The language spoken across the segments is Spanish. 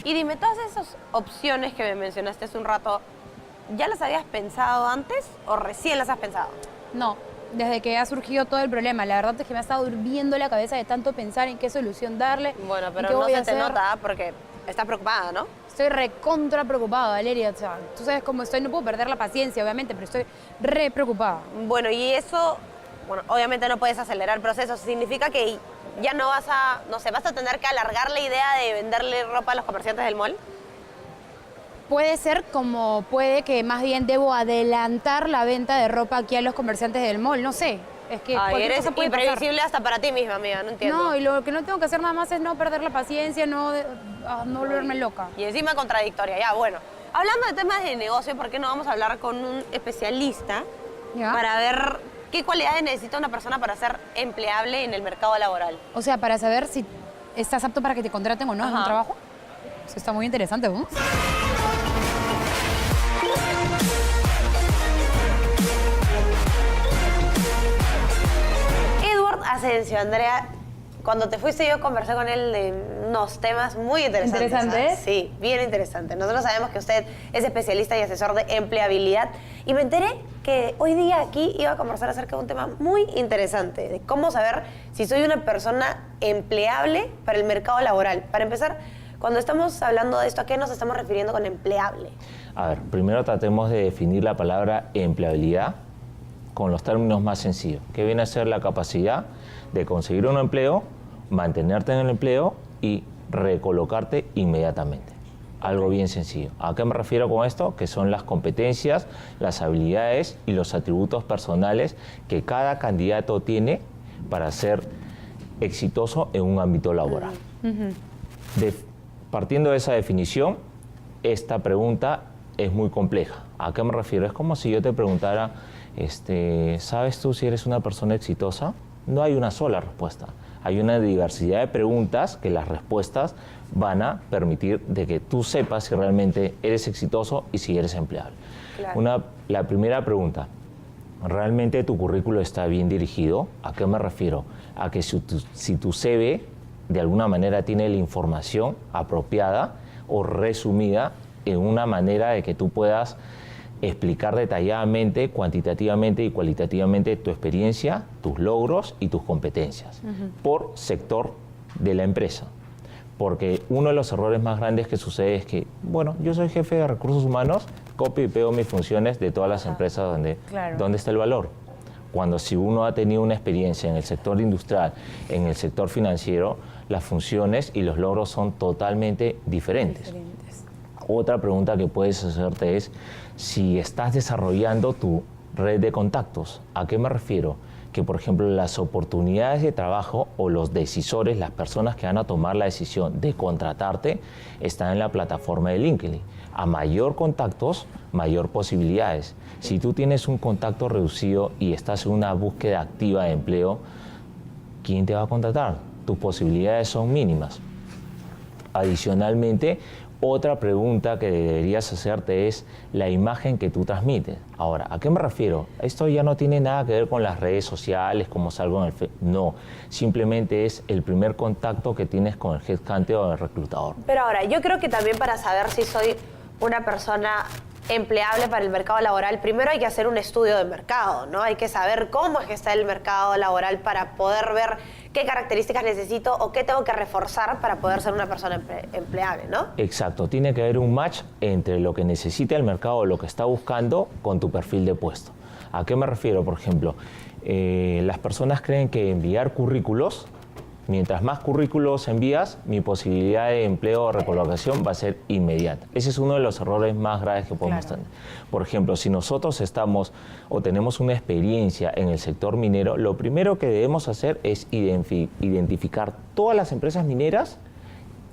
Y dime, todas esas opciones que me mencionaste hace un rato, ¿ya las habías pensado antes o recién las has pensado? No, desde que ha surgido todo el problema. La verdad es que me ha estado hirviendo la cabeza de tanto pensar en qué solución darle. Bueno, pero qué no voy a se te hacer. nota porque estás preocupada, ¿no? Estoy recontra preocupada, Valeria. O sea, tú sabes cómo estoy, no puedo perder la paciencia, obviamente, pero estoy re preocupada. Bueno, y eso, bueno, obviamente no puedes acelerar el proceso. Significa que ya no vas a, no sé, vas a tener que alargar la idea de venderle ropa a los comerciantes del mall. Puede ser como puede que más bien debo adelantar la venta de ropa aquí a los comerciantes del mall, no sé. Es que Ay, cualquier eres cosa puede pasar. imprevisible hasta para ti misma, amiga, no entiendo. No, y lo que no tengo que hacer nada más es no perder la paciencia, no volverme loca. Y encima contradictoria, ya, bueno. Hablando de temas de negocio, ¿por qué no vamos a hablar con un especialista ¿Ya? para ver qué cualidades necesita una persona para ser empleable en el mercado laboral? O sea, para saber si estás apto para que te contraten o no en un Ajá. trabajo. Eso está muy interesante, ¿no? Edward Asensio, Andrea, cuando te fuiste yo conversé con él de unos temas muy interesantes. ¿Interesantes? ¿Sabes? Sí, bien interesante. Nosotros sabemos que usted es especialista y asesor de empleabilidad y me enteré que hoy día aquí iba a conversar acerca de un tema muy interesante, de cómo saber si soy una persona empleable para el mercado laboral. Para empezar, cuando estamos hablando de esto, ¿a qué nos estamos refiriendo con empleable? A ver, primero tratemos de definir la palabra empleabilidad con los términos más sencillos, que viene a ser la capacidad de conseguir un empleo, mantenerte en el empleo y recolocarte inmediatamente. Algo bien sencillo. ¿A qué me refiero con esto? Que son las competencias, las habilidades y los atributos personales que cada candidato tiene para ser exitoso en un ámbito laboral. Partiendo de esa definición, esta pregunta es muy compleja. ¿A qué me refiero? Es como si yo te preguntara, ¿sabes tú si eres una persona exitosa? No hay una sola respuesta. Hay una diversidad de preguntas que las respuestas van a permitir de que tú sepas si realmente eres exitoso y si eres empleable. Claro. La primera pregunta, ¿realmente tu currículo está bien dirigido? ¿A qué me refiero? A que si tu CV de alguna manera tiene la información apropiada o resumida en una manera de que tú puedas explicar detalladamente, cuantitativamente y cualitativamente tu experiencia, tus logros y tus competencias por sector de la empresa. Porque uno de los errores más grandes que sucede es que, bueno, yo soy jefe de recursos humanos, copio y pego mis funciones de todas las empresas donde está el valor. Cuando si uno ha tenido una experiencia en el sector industrial, en el sector financiero, las funciones y los logros son totalmente diferentes. Otra pregunta que puedes hacerte es si estás desarrollando tu red de contactos. ¿A qué me refiero? Que, por ejemplo, las oportunidades de trabajo o los decisores, las personas que van a tomar la decisión de contratarte, están en la plataforma de LinkedIn. A mayor contactos, mayor posibilidades. Si tú tienes un contacto reducido y estás en una búsqueda activa de empleo, ¿quién te va a contratar? Tus posibilidades son mínimas. Adicionalmente, otra pregunta que deberías hacerte es la imagen que tú transmites. Ahora, ¿a qué me refiero? Esto ya no tiene nada que ver con las redes sociales, como salgo en el Facebook. No, simplemente es el primer contacto que tienes con el headhunter o el reclutador. Pero ahora, yo creo que también para saber si soy una persona empleable para el mercado laboral, primero hay que hacer un estudio de mercado, ¿no? Hay que saber cómo es que está el mercado laboral para poder ver qué características necesito o qué tengo que reforzar para poder ser una persona empleable, ¿no? Exacto, tiene que haber un match entre lo que necesita el mercado o lo que está buscando con tu perfil de puesto. ¿A qué me refiero? Por ejemplo, las personas creen que enviar currículos, mientras más currículos envías, mi posibilidad de empleo o recolocación va a ser inmediata. Ese es uno de los errores más graves que podemos tener. Por ejemplo, si nosotros estamos o tenemos una experiencia en el sector minero, lo primero que debemos hacer es identificar todas las empresas mineras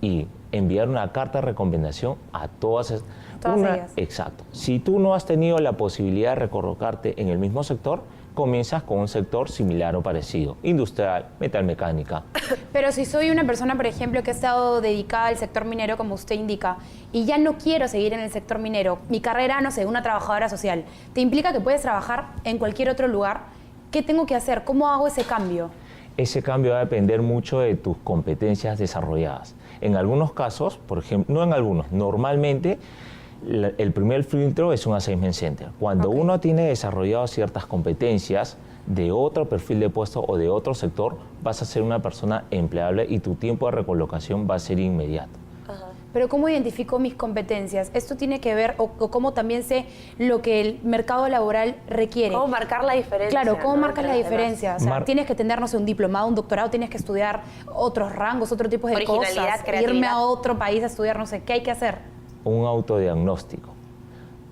y enviar una carta de recomendación a todas ellas. Exacto. Si tú no has tenido la posibilidad de recolocarte en el mismo sector, comienzas con un sector similar o parecido, industrial, metalmecánica. Pero si soy una persona, por ejemplo, que ha estado dedicada al sector minero, como usted indica, y ya no quiero seguir en el sector minero, mi carrera, no sé, una trabajadora social, ¿te implica que puedes trabajar en cualquier otro lugar? ¿Qué tengo que hacer? ¿Cómo hago ese cambio? ese cambio va a depender mucho de tus competencias desarrolladas. En algunos casos, por ejemplo, no en algunos, normalmente el primer filtro es un assessment center. Cuando uno tiene desarrollado ciertas competencias de otro perfil de puesto o de otro sector, vas a ser una persona empleable y tu tiempo de recolocación va a ser inmediato. Pero ¿cómo identifico mis competencias? Esto tiene que ver, o cómo también sé lo que el mercado laboral requiere. ¿Cómo marcar la diferencia? Claro, ¿cómo ¿no? marcas la Entre los diferencia? O sea, Mar- tienes que tener, no sé, un diplomado, un doctorado, tienes que estudiar otros rangos, otro tipo de Originalidad, cosas. creatividad. Irme a otro país a estudiar, no sé, ¿qué hay que hacer? Un autodiagnóstico.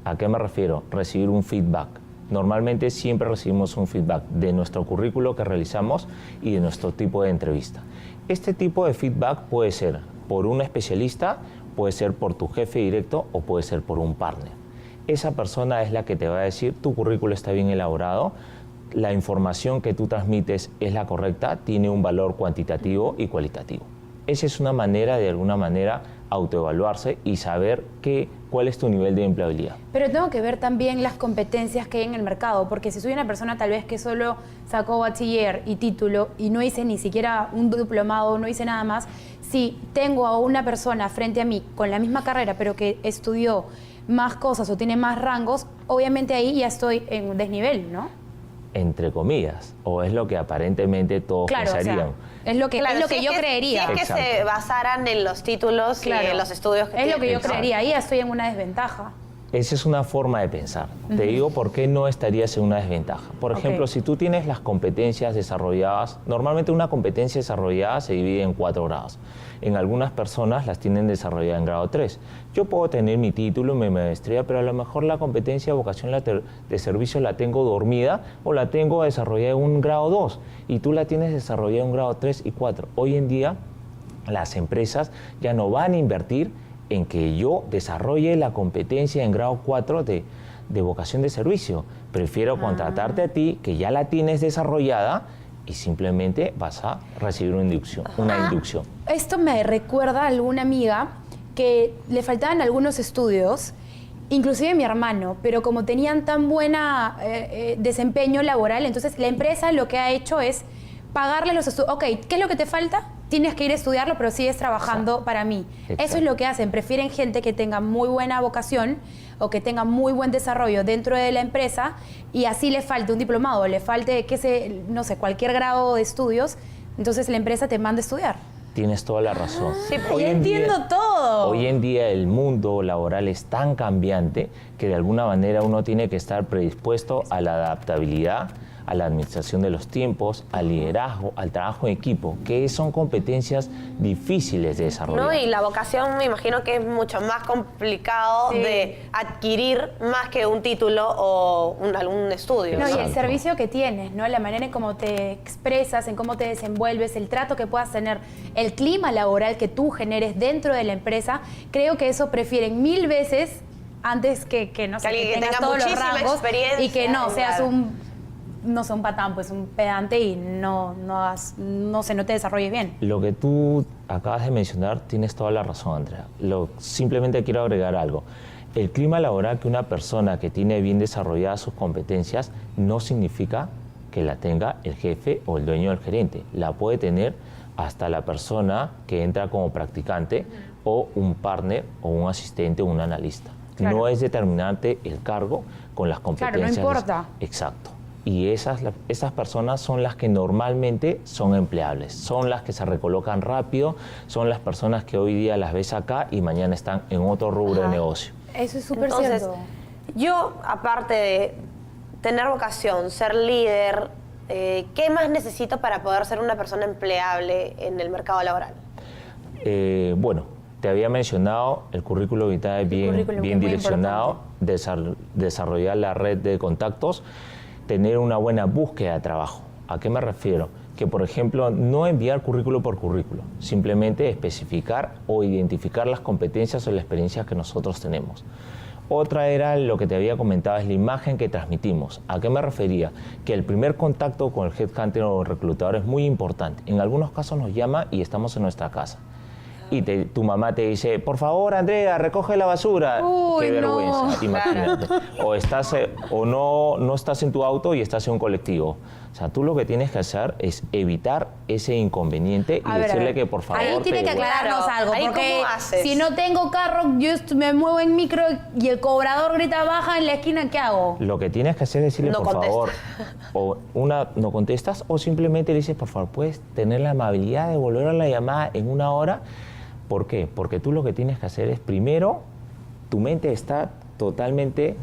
¿A qué me refiero? Recibir un feedback. Normalmente siempre recibimos un feedback de nuestro currículo que realizamos y de nuestro tipo de entrevista. Este tipo de feedback puede ser por un especialista, puede ser por tu jefe directo o puede ser por un partner. Esa persona es la que te va a decir tu currículo está bien elaborado, la información que tú transmites es la correcta, tiene un valor cuantitativo y cualitativo. Esa es una manera, de alguna manera, autoevaluarse y saber cuál es tu nivel de empleabilidad. Pero tengo que ver también las competencias que hay en el mercado, porque si soy una persona tal vez que solo sacó bachiller y título y no hice ni siquiera un diplomado, no hice nada más, si tengo a una persona frente a mí con la misma carrera pero que estudió más cosas o tiene más rangos, obviamente ahí ya estoy en un desnivel, ¿no? Entre comillas, o es lo que aparentemente todos Claro, o pensarían. sea, es lo que, Claro, es lo si que yo creería. Si es que Exacto. se basaran en los títulos y en los estudios que es lo que yo Exacto. creería, ahí ya estoy en una desventaja. Esa es una forma de pensar. Te digo por qué no estarías en una desventaja. Por ejemplo, si tú tienes las competencias desarrolladas, normalmente una competencia desarrollada se divide en 4 grados. En algunas personas las tienen desarrolladas en grado 3. Yo puedo tener mi título, mi maestría, pero a lo mejor la competencia de vocación de servicio la tengo dormida o la tengo desarrollada en un grado 2 y tú la tienes desarrollada en un grado 3 y 4. Hoy en día las empresas ya no van a invertir en que yo desarrolle la competencia en grado 4 de vocación de servicio. Prefiero contratarte a ti, que ya la tienes desarrollada, y simplemente vas a recibir una inducción. Esto me recuerda a alguna amiga que le faltaban algunos estudios, inclusive mi hermano, pero como tenían tan buena desempeño laboral, entonces la empresa lo que ha hecho es pagarle los estudios. Ok, ¿qué es lo que te falta? Tienes que ir a estudiarlo, pero sigues trabajando para mí. Exacto. Eso es lo que hacen. Prefieren gente que tenga muy buena vocación o que tenga muy buen desarrollo dentro de la empresa y así le falte un diplomado, le falte, no sé, cualquier grado de estudios, entonces la empresa te manda a estudiar. Tienes toda la razón. Sí, Hoy Ya en día- entiendo todo. Hoy en día el mundo laboral es tan cambiante que de alguna manera uno tiene que estar predispuesto a la adaptabilidad, a la administración de los tiempos, al liderazgo, al trabajo en equipo, que son competencias difíciles de desarrollar. ¿No? Y la vocación me imagino que es mucho más complicado Sí. de adquirir más que un título o algún estudio. No, y el Exacto. servicio que tienes, ¿no? La manera en cómo te expresas, en cómo te desenvuelves, el trato que puedas tener, el clima laboral que tú generes dentro de la empresa, creo que eso prefieren 1000 veces antes que no sé, alguien que tengas tenga todos los muchísima rangos experiencia, y que no seas claro. no sé, un patán, pues un pedante y no te desarrolles bien. Lo que tú acabas de mencionar, tienes toda la razón, Andrea. Simplemente quiero agregar algo. El clima laboral que una persona que tiene bien desarrolladas sus competencias no significa que la tenga el jefe o el dueño del gerente. La puede tener hasta la persona que entra como practicante o un partner o un asistente o un analista. Claro. No es determinante el cargo con las Claro, competencias. no importa. Exacto. Y esas personas son las que normalmente son empleables, son las que se recolocan rápido, son las personas que hoy día las ves acá y mañana están en otro rubro de negocio. Eso es súper Entonces, cierto. yo, aparte de tener vocación, ser líder, ¿qué más necesito para poder ser una persona empleable en el mercado laboral? Bueno, te había mencionado el currículo vitae bien currículum, que es muy direccionado, desarrollar la red de contactos, tener una buena búsqueda de trabajo. ¿A qué me refiero? Que, por ejemplo, no enviar currículo por currículo, simplemente especificar o identificar las competencias o la experiencia que nosotros tenemos. Otra era lo que te había comentado, es la imagen que transmitimos. ¿A qué me refería? Que el primer contacto con el headhunter o el reclutador es muy importante. En algunos casos nos llama y estamos en nuestra casa. y tu mamá te dice, por favor, Andrea, recoge la basura. Uy, Qué no. vergüenza, imagínate. O no estás en tu auto y estás en un colectivo. O sea, tú lo que tienes que hacer es evitar ese inconveniente y A ver, decirle que por favor ahí tiene te que devuelva. aclararnos Claro, algo, ahí porque ¿cómo haces? si no tengo carro, yo me muevo en micro y el cobrador grita baja en la esquina, ¿qué hago? Lo que tienes que hacer es decirle, No por contesta. favor, no contestas, o simplemente le dices, por favor, puedes tener la amabilidad de volver a la llamada en 1 hora. ¿Por qué? Porque tú lo que tienes que hacer es, primero, tu mente está totalmente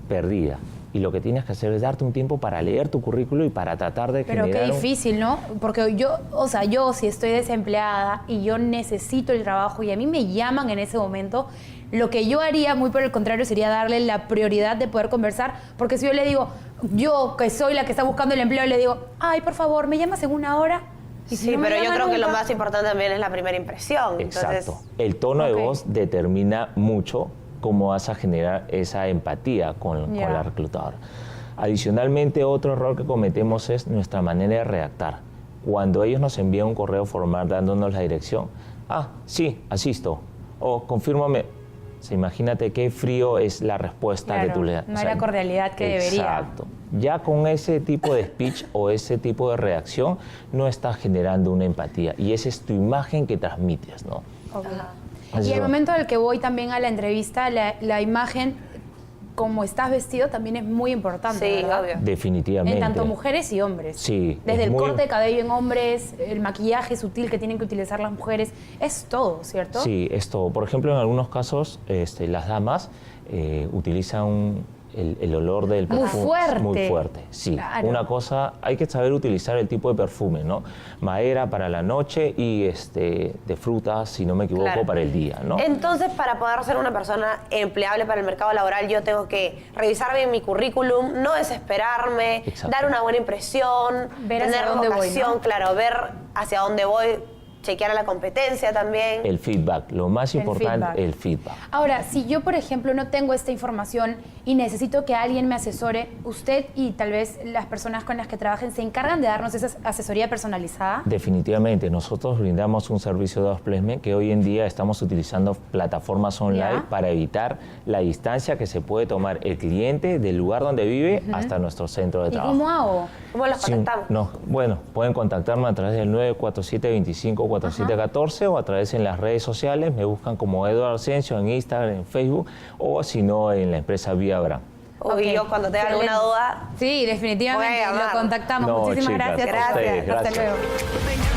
perdida. Y lo que tienes que hacer es darte un tiempo para leer tu currículo y para tratar de Pero generar qué difícil, ¿no? Porque yo si estoy desempleada y yo necesito el trabajo y a mí me llaman en ese momento, lo que yo haría, muy por el contrario, sería darle la prioridad de poder conversar, porque si yo le digo, yo que soy la que está buscando el empleo, le digo, ay, por favor, ¿me llamas en 1 hora? Y si Sí, no me pero yo llama creo que lo nunca- más importante también es la primera impresión. Exacto. Entonces, El tono de Ok. voz determina mucho cómo vas a generar esa empatía con Ya. la reclutadora. Adicionalmente, otro error que cometemos es nuestra manera de redactar. Cuando ellos nos envían un correo formal dándonos la dirección, sí, asisto, o confírmame. O sea, imagínate qué frío es la respuesta Claro, que tú le das. no hay la cordialidad que debería. Exacto. Ya con ese tipo de speech o ese tipo de redacción no estás generando una empatía y esa es tu imagen que transmites, ¿no? Ok. Eso. Y el momento en el que voy también a la entrevista, la imagen, como estás vestido, también es muy importante, sí, ¿verdad? obvio. Definitivamente. En tanto mujeres y hombres. Sí, Desde es el muy- corte de cabello en hombres, el maquillaje sutil que tienen que utilizar las mujeres, es todo, ¿cierto? Sí, esto, por ejemplo, en algunos casos, las damas utilizan el olor del Muy perfume. fuerte. Muy fuerte, sí. Claro. Una cosa, hay que saber utilizar el tipo de perfume, ¿no? Madera para la noche y de frutas, si no me equivoco, Claro. para el día, ¿no? Entonces, para poder ser una persona empleable para el mercado laboral, yo tengo que revisar bien mi currículum, no desesperarme, Exacto. dar una buena impresión, Ver hacia tener dónde voy, vocación, ¿no? claro, ver hacia dónde voy, chequear a la competencia también. El feedback, lo más El importante, feedback. el feedback. Ahora, si yo, por ejemplo, no tengo esta información y necesito que alguien me asesore, usted y tal vez las personas con las que trabajen se encargan de darnos esa asesoría personalizada. Definitivamente, nosotros brindamos un servicio de outplacement que hoy en día estamos utilizando plataformas online Ya. para evitar la distancia que se puede tomar el cliente del lugar donde vive hasta nuestro centro de ¿Y trabajo. cómo hago? ¿Cómo los Sí, contactamos? no, bueno, pueden contactarme a través del 947-25-4714 o a través en las redes sociales, me buscan como Eduardo Asensio en Instagram, en Facebook o si no en la empresa Vía Abram. O Ok. yo cuando tenga alguna Excelente. duda, Sí, definitivamente Voy a lo llamar. contactamos. No, Muchísimas chicas, gracias. a ustedes, Hasta gracias. luego.